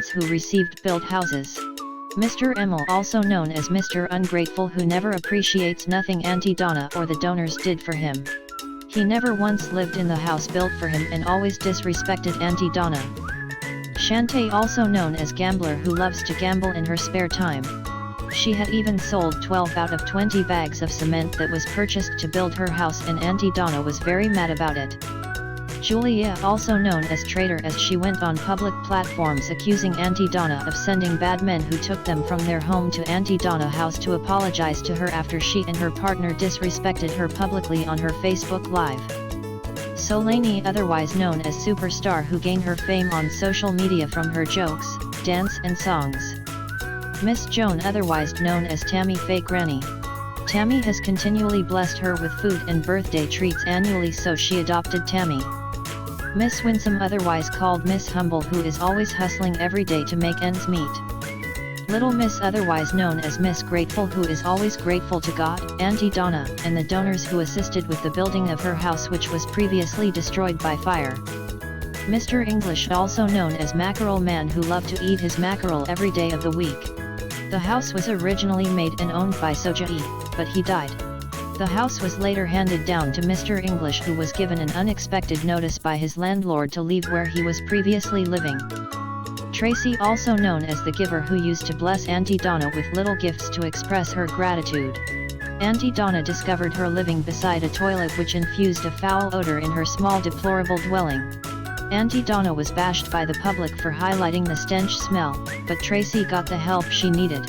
who received built houses. Mr. Emil, also known as Mr. Ungrateful, who never appreciates nothing Auntie Donna or the donors did for him. He never once lived in the house built for him and always disrespected Auntie Donna. Shantae, also known as Gambler, who loves to gamble in her spare time. She had even sold 12 out of 20 bags of cement that was purchased to build her house, and Auntie Donna was very mad about it. Julia, also known as Traitor, as she went on public platforms accusing Auntie Donna of sending bad men who took them from their home to Auntie Donna house to apologize to her after she and her partner disrespected her publicly on her Facebook Live. Solaney, otherwise known as Superstar, who gained her fame on social media from her jokes, dance and songs. Miss Joan, otherwise known as Tammy Fake Granny. Tammy has continually blessed her with food and birthday treats annually, so she adopted Tammy. Miss Winsome, otherwise called Miss Humble, who is always hustling every day to make ends meet. Little Miss, otherwise known as Miss Grateful, who is always grateful to God, Auntie Donna, and the donors who assisted with the building of her house, which was previously destroyed by fire. Mr. English, also known as Mackerel Man, who loved to eat his mackerel every day of the week. The house was originally made and owned by Soja-E, but he died. The house was later handed down to Mr. English, who was given an unexpected notice by his landlord to leave where he was previously living. Tracy, also known as the Giver, who used to bless Auntie Donna with little gifts to express her gratitude. Auntie Donna discovered her living beside a toilet which infused a foul odor in her small deplorable dwelling. Auntie Donna was bashed by the public for highlighting the stench smell, but Tracy got the help she needed.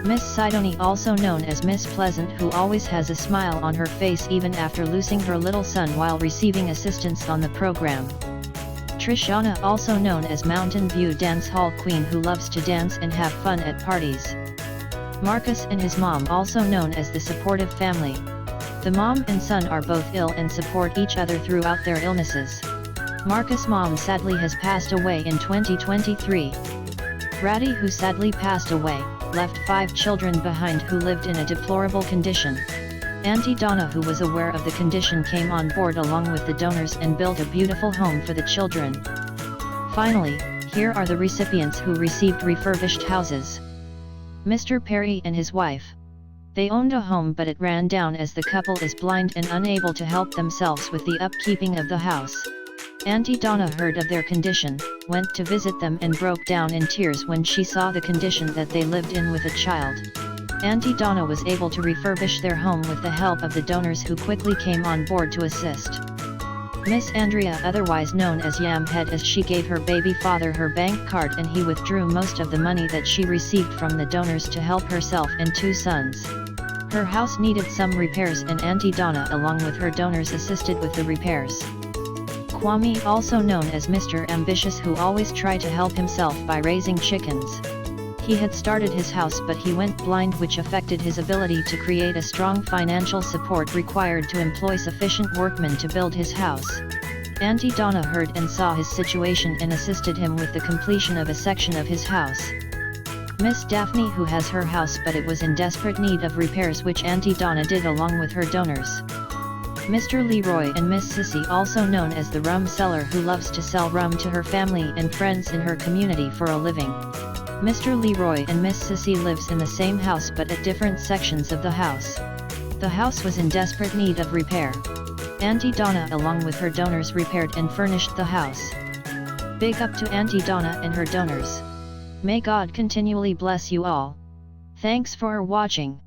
Miss Sidoni, also known as Miss Pleasant, who always has a smile on her face even after losing her little son while receiving assistance on the program. Trishana, also known as Mountain View Dance Hall Queen, who loves to dance and have fun at parties. Marcus and his mom, also known as the Supportive Family. The mom and son are both ill and support each other throughout their illnesses. Marcus' mom sadly has passed away in 2023. Ratty, who sadly passed away, left 5 children behind who lived in a deplorable condition. Auntie Donna, who was aware of the condition, came on board along with the donors and built a beautiful home for the children. Finally, here are the recipients who received refurbished houses. Mr. Perry and his wife. They owned a home, but it ran down as the couple is blind and unable to help themselves with the upkeeping of the house. Auntie Donna heard of their condition, went to visit them and broke down in tears when she saw the condition that they lived in with a child. Auntie Donna was able to refurbish their home with the help of the donors, who quickly came on board to assist. Miss Andrea, otherwise known as Yamhead, as she gave her baby father her bank card and he withdrew most of the money that she received from the donors to help herself and 2 sons. Her house needed some repairs and Auntie Donna along with her donors assisted with the repairs. Kwame, also known as Mr. Ambitious, who always tried to help himself by raising chickens. He had started his house, but he went blind, which affected his ability to create a strong financial support required to employ sufficient workmen to build his house. Auntie Donna heard and saw his situation and assisted him with the completion of a section of his house. Miss Daphne, who has her house but it was in desperate need of repairs, which Auntie Donna did along with her donors. Mr. Leroy and Miss Sissy, also known as the rum seller, who loves to sell rum to her family and friends in her community for a living. Mr. Leroy and Miss Sissy lives in the same house but at different sections of the house. The house was in desperate need of repair. Auntie Donna along with her donors repaired and furnished the house. Big up to Auntie Donna and her donors. May God continually bless you all. Thanks for watching.